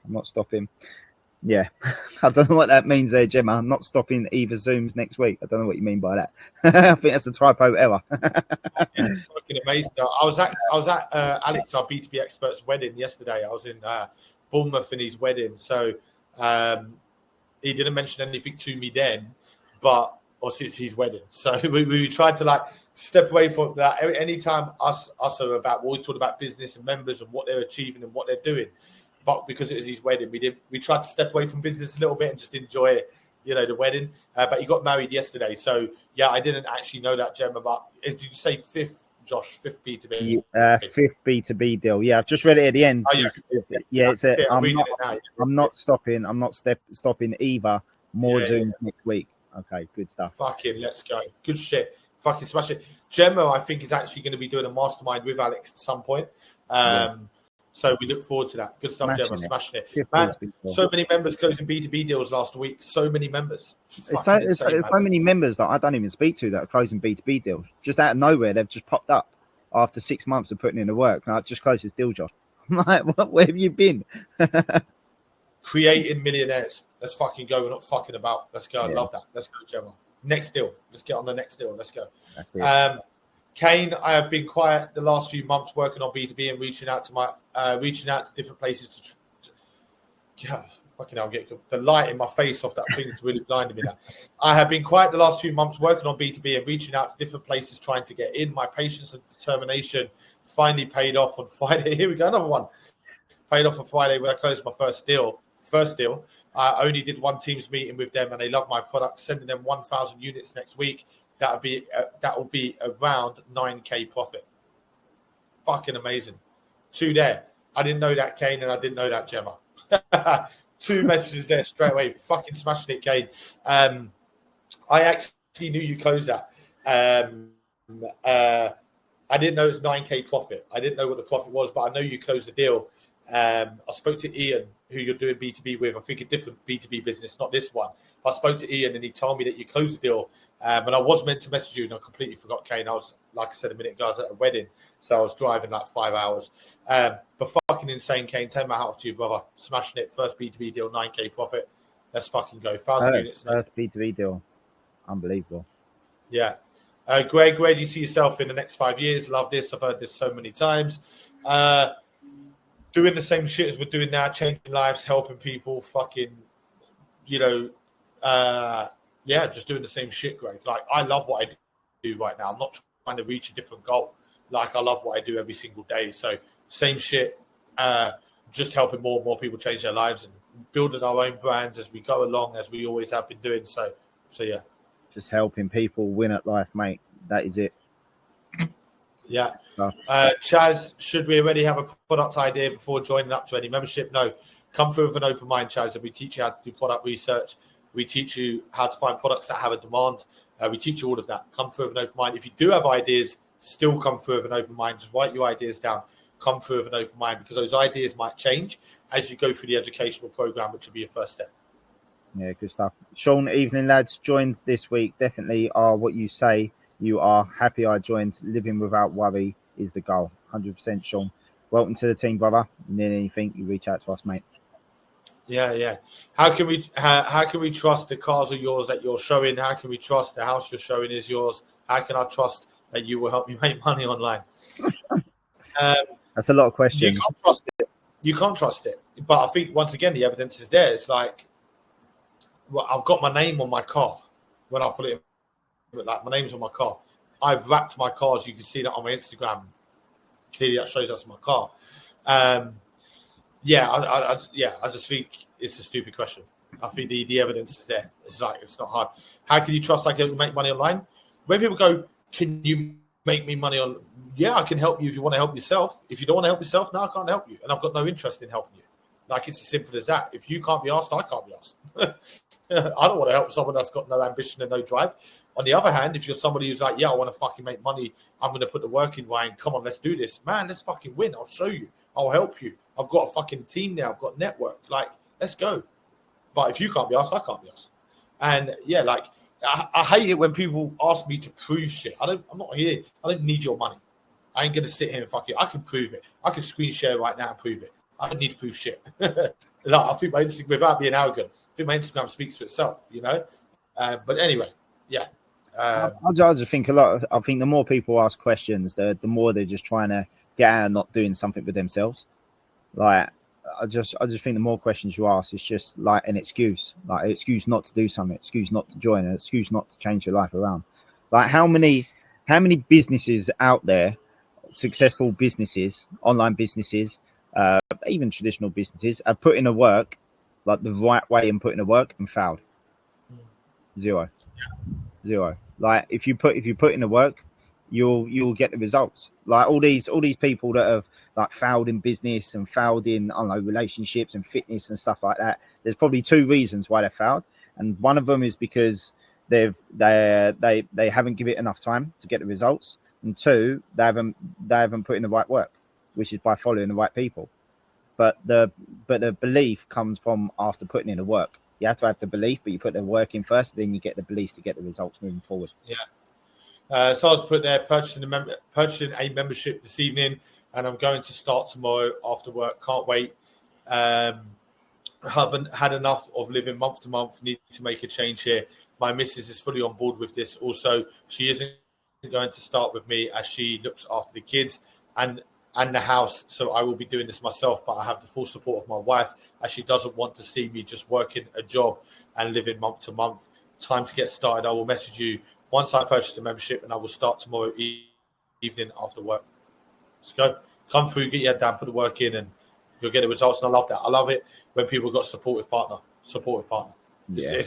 I'm not stopping. Yeah, I don't know what that means there, Gemma. I'm not stopping either Zooms next week. I don't know what you mean by that. I think that's a typo error. It's fucking amazing. I was at Alex, our B2B expert's wedding yesterday. I was in Bournemouth in his wedding. So he didn't mention anything to me then, but obviously it's his wedding. So we tried to like step away from that. Anytime us are about, we always talk about business and members and what they're achieving and what they're doing. But because it was his wedding, we tried to step away from business a little bit and just enjoy, the wedding. But he got married yesterday. So, yeah, I didn't actually know that, Gemma. But did you say 5th, Josh? 5th B2B? 5th B2B deal. Yeah, I've just read it at the end. Oh, yeah. I'm not stopping. I'm not stopping either. More Zooms next week. Okay, good stuff. Fucking let's go. Good shit. Fucking smash it. Gemma, I think, is actually going to be doing a mastermind with Alex at some point. So we look forward to that. Good stuff, Gemma. Smashing it. Man, so many members closing B2B deals last week. So many members. It's so many members that I don't even speak to that are closing B2B deals. Just out of nowhere, they've just popped up after 6 months of putting in the work. And I just closed this deal, Josh. I'm like, where have you been? Creating millionaires. Let's fucking go. We're not fucking about. Let's go. I love that. Let's go, Gemma. Next deal. Let's get on the next deal. Let's go. Kane, I have been quiet the last few months working on B2B and reaching out to different places fucking hell, get the light in my face off that thing is really blinding me now. I have been quiet the last few months working on B2B and reaching out to different places trying to get in. My patience and determination finally paid off on Friday. Here we go, another one. Paid off on Friday when I closed my first deal. I only did one Teams meeting with them and they love my product, sending them 1,000 units next week. That will be around 9k profit. Fucking amazing. 2 there. I didn't know that, Kane, and I didn't know that, Gemma. 2 messages there straight away. Fucking smashing it, Kane. I actually knew you closed that. I didn't know it was 9k profit. I didn't know what the profit was, but I know you closed the deal. I spoke to Ian, who you're doing B2B with. I think a different B2B business, not this one. I spoke to Ian and he told me that you closed the deal. And I was meant to message you and I completely forgot, Kane. I was, like I said a minute ago, I was at a wedding. So I was driving like 5 hours. But fucking insane, Kane. 10 my hat off to you, brother. Smashing it. First B2B deal, 9k profit. Let's fucking go. 1,000 units. First B2B deal. Unbelievable. Yeah. Greg, where do you see yourself in the next 5 years? Love this. I've heard this so many times. Doing the same shit as we're doing now, changing lives, helping people, fucking, yeah, just doing the same shit, Greg. Like, I love what I do right now. I'm not trying to reach a different goal. Like, I love what I do every single day. So same shit, just helping more and more people change their lives and building our own brands as we go along, as we always have been doing. So yeah. Just helping people win at life, mate. That is it. Yeah. Chaz, should we already have a product idea before joining up to any membership? No. Come through with an open mind, Chaz, and we teach you how to do product research. We teach you how to find products that have a demand. We teach you all of that. Come through with an open mind. If you do have ideas, still come through with an open mind. Just write your ideas down. Come through with an open mind, because those ideas might change as you go through the educational program, which will be your first step. Yeah, good stuff. Sean, evening, lads. Joins this week definitely are what you say you are. Happy I joined. Living without worry is the goal. 100%, Sean. Welcome to the team, brother. Need anything, you reach out to us, mate. Yeah. How can we trust the cars are yours that you're showing? How can we trust the house you're showing is yours? How can I trust that you will help me make money online? That's a lot of questions. You can't trust it. You can't trust it. But I think, once again, the evidence is there. It's like, well, I've got my name on my car when I put it in, like, my name's on my car. I've wrapped my cars. You can see that on my Instagram. Clearly, that shows that's my car. I just think it's a stupid question. I think the evidence is there. It's like, it's not hard. How can you trust I can make money online? When people go, can you make me money on? Yeah, I can help you if you want to help yourself. If you don't want to help yourself, no, I can't help you. And I've got no interest in helping you. Like, it's as simple as that. If you can't be asked, I can't be asked. I don't want to help someone that's got no ambition and no drive. On the other hand, if you're somebody who's like, yeah, I want to fucking make money, I'm going to put the work in, Ryan. Come on, let's do this. Man, let's fucking win. I'll show you. I'll help you. I've got a fucking team now. I've got network. Like, let's go. But if you can't be asked, I can't be asked. And yeah, like, I hate it when people ask me to prove shit. I'm not here. I don't need your money. I ain't going to sit here and fuck it. I can prove it. I can screen share right now and prove it. I don't need to prove shit. I think my Instagram, without being arrogant, I think my Instagram speaks for itself, you know? But anyway, yeah. I just think I think the more people ask questions, the more they're just trying to get out and not doing something with themselves. Like, I just think the more questions you ask, it's just like an excuse not to do something, excuse not to join, an excuse not to change your life around. Like, how many businesses out there, successful businesses, online businesses, even traditional businesses, have put in a work, like the right way and put in a work, and failed? Zero. Like, if you put in the work, you'll get the results. Like, all these people that have, like, failed in business and failed in, I don't know, relationships and fitness and stuff like that. There's probably two reasons why they failed, and one of them is because they haven't given it enough time to get the results, and two, they haven't put in the right work, which is by following the right people. But the belief comes from after putting in the work. You have to have the belief, but you put the work in first, then you get the belief to get the results moving forward. Yeah. So I was put there, purchasing a membership this evening, and I'm going to start tomorrow after work. Can't wait. Haven't had enough of living month to month. Need to make a change here. My missus is fully on board with this. Also, she isn't going to start with me, as she looks after the kids and the house. So I will be doing this myself, but I have the full support of my wife, as she doesn't want to see me just working a job and living month to month. Time to get started. I will message you once I purchase the membership, and I will start tomorrow evening after work. Let's go. Come through, get your head down, put the work in, and you'll get the results. And I love that. I love it when people got supportive partner. Yeah.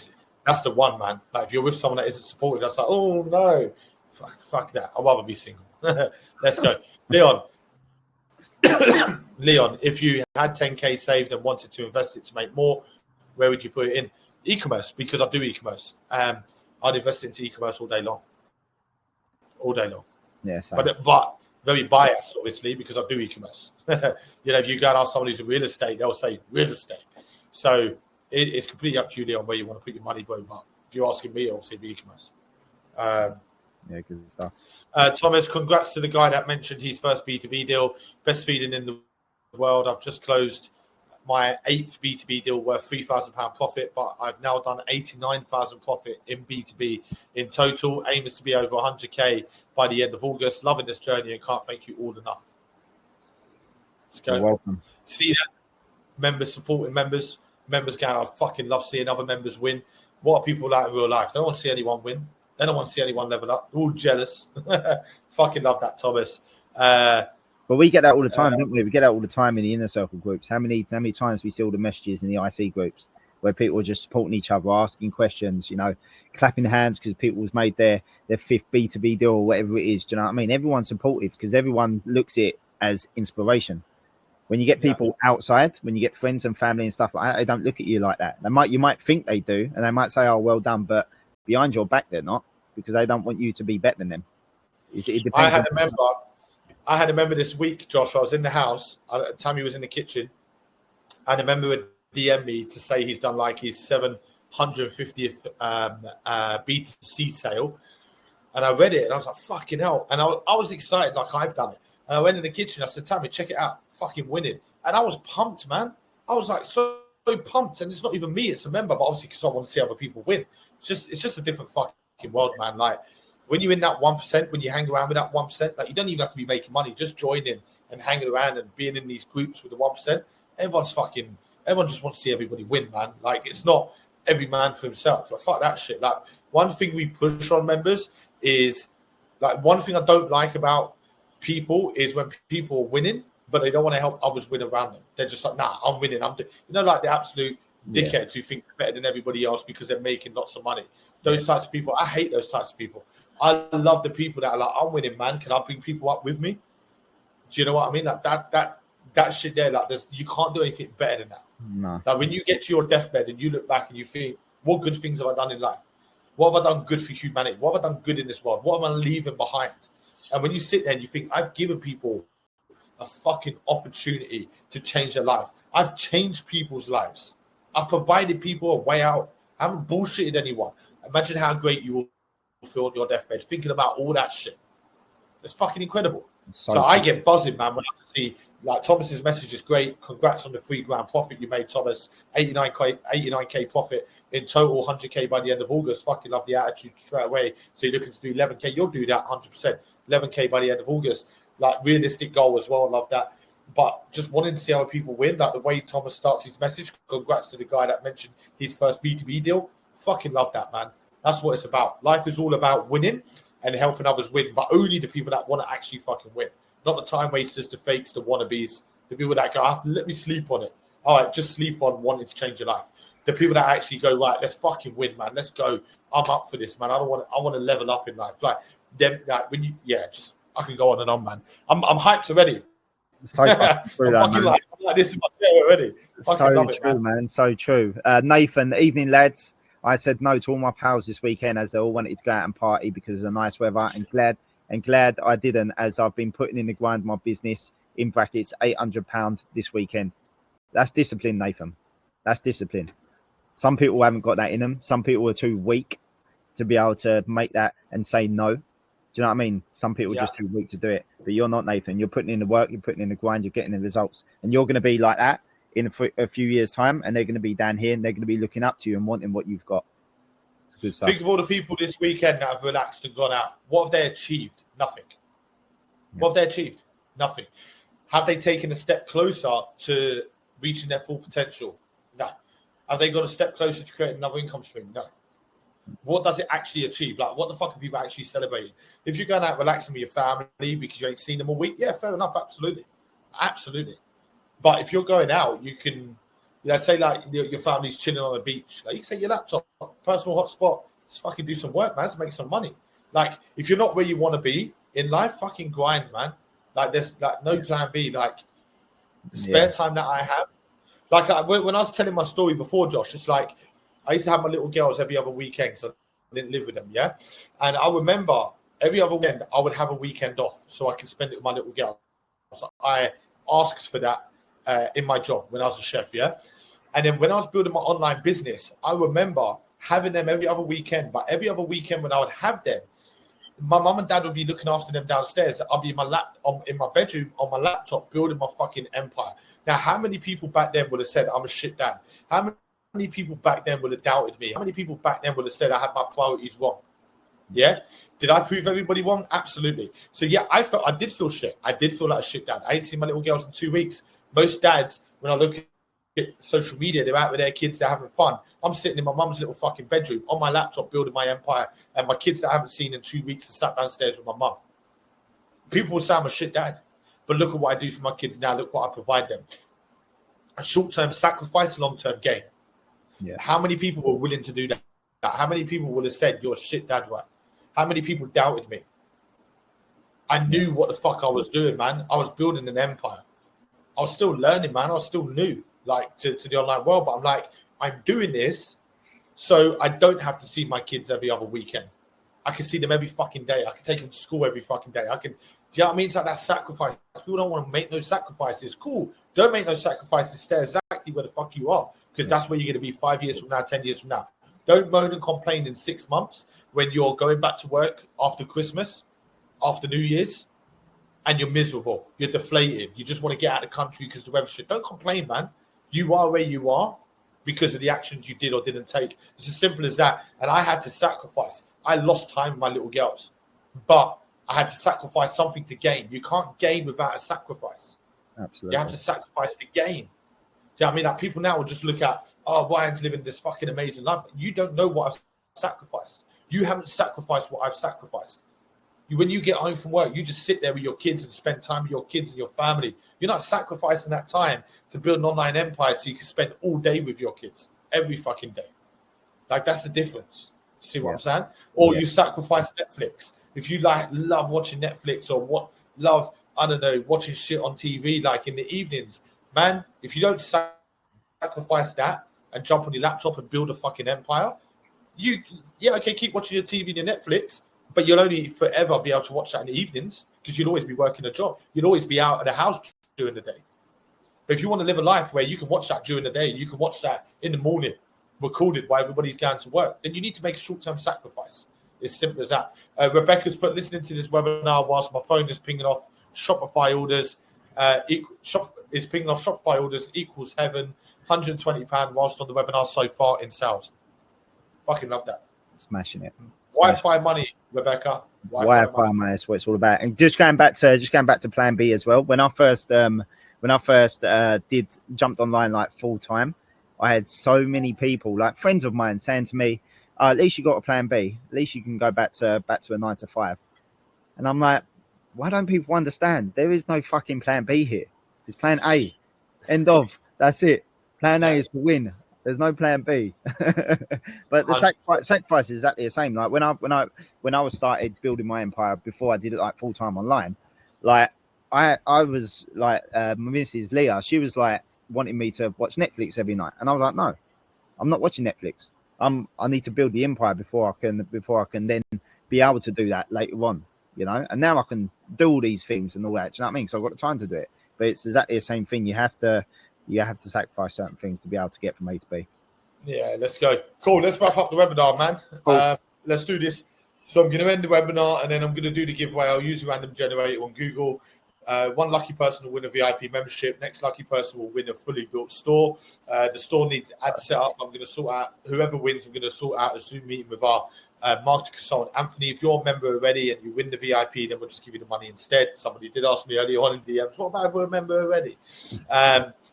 That's the one, man. Like, if you're with someone that isn't supportive, that's like, oh no, fuck that. I'd rather be single. Let's go. Leon, if you had 10K saved and wanted to invest it to make more, where would you put it in? E-commerce, because I do e-commerce. I'd invest into e-commerce all day long. Yes. But very biased, obviously, because I do e-commerce. If you go and ask somebody who's in real estate, they'll say real estate. So it's completely up to you, Leon, where you want to put your money, bro. But if you're asking me, obviously, be e-commerce. Yeah, good stuff. Thomas, congrats to the guy that mentioned his first B2B deal. Best feeding in the world. I've just closed my 8th B2B deal worth £3,000 profit, but I've now done 89,000 profit in B2B in total. Aim is to be over 100K by the end of August. Loving this journey and can't thank you all enough. Let's go. You're welcome. See that? Members supporting members. Members going, I fucking love seeing other members win. what are people like in real life? They don't want to see anyone win. They don't want to see anyone level up. They're all jealous. Fucking love that, Thomas. But we get that all the time, don't we? We get that all the time in the inner circle groups. How many times we see all the messages in the IC groups where people are just supporting each other, asking questions, you know, clapping hands because people have made their fifth B2B deal or whatever it is. Do you know what I mean? Everyone's supportive because everyone looks at it as inspiration. When you get people outside, when you get friends and family and stuff like that, they don't look at you like that. You might think they do, and they might say, "Oh, well done," but behind your back, they're not, because they don't want you to be better than them. It depends. I had a member this week, Josh. I was in the house. Tammy was in the kitchen, and a member would DM me to say he's done like his 750th B2C sale, and I read it and I was like, "Fucking hell!" And I was excited, like I've done it. And I went in the kitchen. I said, "Tammy, check it out, fucking winning!" And I was pumped, man. I was like so pumped, and it's not even me; it's a member, but obviously because I want to see other people win. It's just a different fucking world, man. Like, when you're in that 1%, when you hang around with that 1%, like you don't even have to be making money. Just joining and hanging around and being in these groups with the 1%. Everyone just wants to see everybody win, man. Like, it's not every man for himself. Like, fuck that shit. Like, one thing we push on members is, like, one thing I don't like about people is when people are winning, but they don't want to help others win around them. They're just like, nah, I'm winning. Like the absolute dickheads who think they're better than everybody else because they're making lots of money. Those types of people, I hate those types of people. I love the people that are like, I'm winning, man. Can I bring people up with me? Do you know what I mean? Like that shit there, like you can't do anything better than that. No. Like when you get to your deathbed and you look back and you think, what good things have I done in life? What have I done good for humanity? What have I done good in this world? What am I leaving behind? And when you sit there and you think, I've given people a fucking opportunity to change their life. I've changed people's lives. I've provided people a way out. I haven't bullshitted anyone. Imagine how great you will feel on your deathbed thinking about all that shit. It's fucking incredible. So I get buzzing, man, when I see, like, Thomas's message is great. Congrats on the $3,000 profit you made, Thomas. 89k profit in total, 100k by the end of August. Fucking love the attitude straight away. So you're looking to do 11k, you'll do that 100%. 11k by the end of August. Like, realistic goal as well. Love that. But just wanting to see how people win, like the way Thomas starts his message. Congrats to the guy that mentioned his first B2B deal. Fucking love that, man. That's what it's about. Life is all about winning and helping others win, but only the people that want to actually fucking win. Not the time wasters, the fakes, the wannabes, the people that go, I have to let me sleep on it. All right, just sleep on wanting to change your life. The people that actually go, right, let's fucking win, man. Let's go. I'm up for this, man. I want to level up in life. Like them, like when you, I can go on and on, man. I'm hyped already. So true, I'm like this in my chair already. So true, man. So true. Nathan, evening, lads. I said no to all my pals this weekend as they all wanted to go out and party because of the nice weather, and glad I didn't, as I've been putting in the grind of my business, in brackets, £800 this weekend. That's discipline, Nathan. That's discipline. Some people haven't got that in them. Some people are too weak to be able to make that and say no. Do you know what I mean? Some people are just too weak to do it. But you're not, Nathan. You're putting in the work, you're putting in the grind, you're getting the results. And you're going to be like that in a few years' time, and they're going to be down here, and they're going to be looking up to you and wanting what you've got. It's good stuff. Think of all the people this weekend that have relaxed and gone out. What have they achieved? Nothing. Yeah. What have they achieved? Nothing. Have they taken a step closer to reaching their full potential? No. Have they got a step closer to creating another income stream? No. What does it actually achieve? Like, what the fuck are people actually celebrating? If you're going out relaxing with your family because you ain't seen them all week, yeah, fair enough, absolutely. Absolutely. But if you're going out, you can, say like your family's chilling on the beach. Like, you can say your laptop, personal hotspot, just fucking do some work, man. Just make some money. Like, if you're not where you want to be in life, fucking grind, man. Like, there's like no plan B. Like, the spare time that I have. Like, when I was telling my story before, Josh, it's like I used to have my little girls every other weekend, so I didn't live with them, yeah? And I remember every other weekend I would have a weekend off so I could spend it with my little girl. So I asked for that in my job when I was a chef, yeah? And then when I was building my online business, I remember having them every other weekend. But every other weekend when I would have them, my mum and dad would be looking after them downstairs. I'll be in my bedroom on my laptop building my fucking empire. Now, how many people back then would have said I'm a shit dad? How many people back then would have doubted me? How many people back then would have said I had my priorities wrong? Yeah? Did I prove everybody wrong? Absolutely. So, yeah, I did feel shit. I did feel like a shit dad. I ain't seen my little girls in 2 weeks. Most dads, when I look social media. They're out with their kids. They're having fun. I'm sitting in my mum's little fucking bedroom on my laptop building my empire, and my kids that I haven't seen in 2 weeks are sat downstairs with my mum. People will say I'm a shit dad, but look at what I do for my kids now. Look what I provide them. A short-term sacrifice, long-term gain. Yeah. How many people were willing to do that? How many people would have said, you're a shit dad, right? How many people doubted me? I knew what the fuck I was doing, man. I was building an empire. I was still learning, man. I was still new, like, to the online world. But I'm like, I'm doing this so I don't have to see my kids every other weekend. I can see them every fucking day. I can take them to school every fucking day. Do you know what I mean? It's like that sacrifice. People don't want to make no sacrifices. Cool. Don't make no sacrifices. Stay exactly where the fuck you are, because that's where you're going to be 5 years from now, 10 years from now. Don't moan and complain in 6 months when you're going back to work after Christmas, after New Year's, and you're miserable. You're deflated. You just want to get out of the country because the weather's shit. Don't complain, man. You are where you are because of the actions you did or didn't take. It's as simple as that. And I had to sacrifice. I lost time with my little girls, but I had to sacrifice something to gain. You can't gain without a sacrifice. Absolutely. You have to sacrifice to gain. Do you know what I mean? Like, people now will just look at, oh, Ryan's living this fucking amazing life. You don't know what I've sacrificed. You haven't sacrificed what I've sacrificed. When you get home from work, you just sit there with your kids and spend time with your kids and your family. You're not sacrificing that time to build an online empire so you can spend all day with your kids, every fucking day. Like, that's the difference. See what I'm saying? Or you sacrifice Netflix. If you love watching Netflix or watching shit on TV, like in the evenings, man, if you don't sacrifice that and jump on your laptop and build a fucking empire, keep watching your TV and your Netflix, but you'll only forever be able to watch that in the evenings because you'll always be working a job. You'll always be out of the house during the day. But if you want to live a life where you can watch that during the day, you can watch that in the morning, recorded while everybody's going to work, then you need to make a short-term sacrifice. It's simple as that. Rebecca's listening to this webinar whilst my phone is pinging off Shopify orders. Shopify orders equals heaven, £120 whilst on the webinar so far in sales. Fucking love that. Smashing it. Wi-Fi money, Rebecca. Wi-Fi money is what it's all about. And just going back to Plan B as well. When I first jumped online like full time, I had so many people, like friends of mine, saying to me, "At least you got a Plan B. At least you can go back to a 9 to 5." And I'm like, why don't people understand? There is no fucking Plan B here. It's Plan A. End of. That's it. Plan A is to win. There's no Plan B. But the sacrifice is exactly the same. Like when I was started building my empire before I did it like full time online, like I was like Mrs. Leah, she was like wanting me to watch Netflix every night, and I was like, no, I'm not watching Netflix. I need to build the empire before I can then be able to do that later on, you know. And now I can do all these things and all that. Do you know what I mean? So I've got the time to do it. But it's exactly the same thing. You have to sacrifice certain things to be able to get from A to B. Yeah, let's go. Cool. Let's wrap up the webinar, man. Cool. Let's do this. So I'm going to end the webinar and then I'm going to do the giveaway. I'll use a random generator on Google. One lucky person will win a VIP membership. Next lucky person will win a fully built store. The store needs ad set up. I'm going to sort out whoever wins. I'm going to sort out a Zoom meeting with our marketing consultant, Anthony. If you're a member already and you win the VIP, then we'll just give you the money instead. Somebody did ask me earlier on in DMs, what about if we're a member already?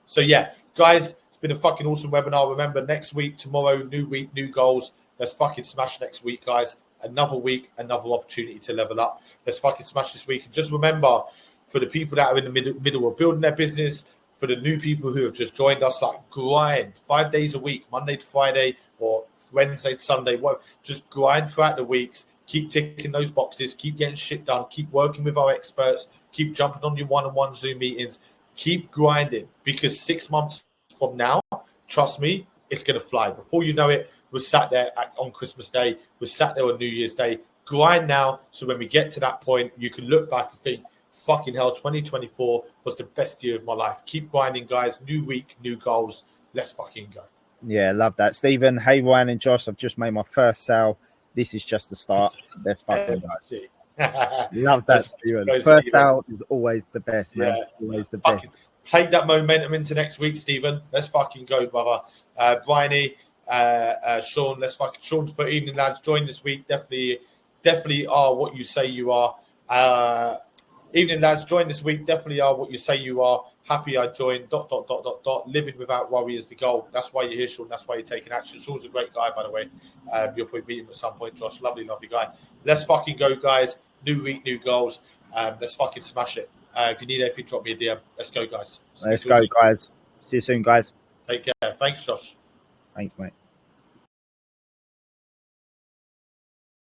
So yeah, guys, it's been a fucking awesome webinar. Remember, next week, tomorrow, new week, new goals. Let's fucking smash next week, guys. Another week, another opportunity to level up. Let's fucking smash this week. And just remember, for the people that are in the middle of building their business, for the new people who have just joined us, like grind 5 days a week, Monday to Friday or Wednesday to Sunday, just grind throughout the weeks. Keep ticking those boxes. Keep getting shit done. Keep working with our experts. Keep jumping on your one-on-one Zoom meetings. Keep grinding, because 6 months from now, trust me, it's going to fly. Before you know it, we're sat there on Christmas Day. We're sat there on New Year's Day. Grind now, so when we get to that point, you can look back and think, fucking hell, 2024 was the best year of my life. Keep grinding, guys. New week, new goals. Let's fucking go. Yeah, love that. Stephen, hey, Ryan and Josh, I've just made my first sale. This is just the start. Let's fucking go. Love that, Stephen. First sale is always the best, man. Yeah. Always the best. Take that momentum into next week, Stephen. Let's fucking go, brother. Bryony, Sean, Sean's put evening, lads. Join this week. Definitely are what you say you are. Evening, lads. Join this week. Definitely are what you say you are. Happy I joined. ... Living without worry is the goal. That's why you're here, Sean. That's why you're taking action. Sean's a great guy, by the way. You'll probably meet him at some point, Josh. Lovely guy. Let's fucking go, guys. New week, new goals. Let's fucking smash it. If you need anything, drop me a DM. Let's go, guys. Let's go, guys. See you soon, guys. Take care. Thanks, Josh. Thanks, mate.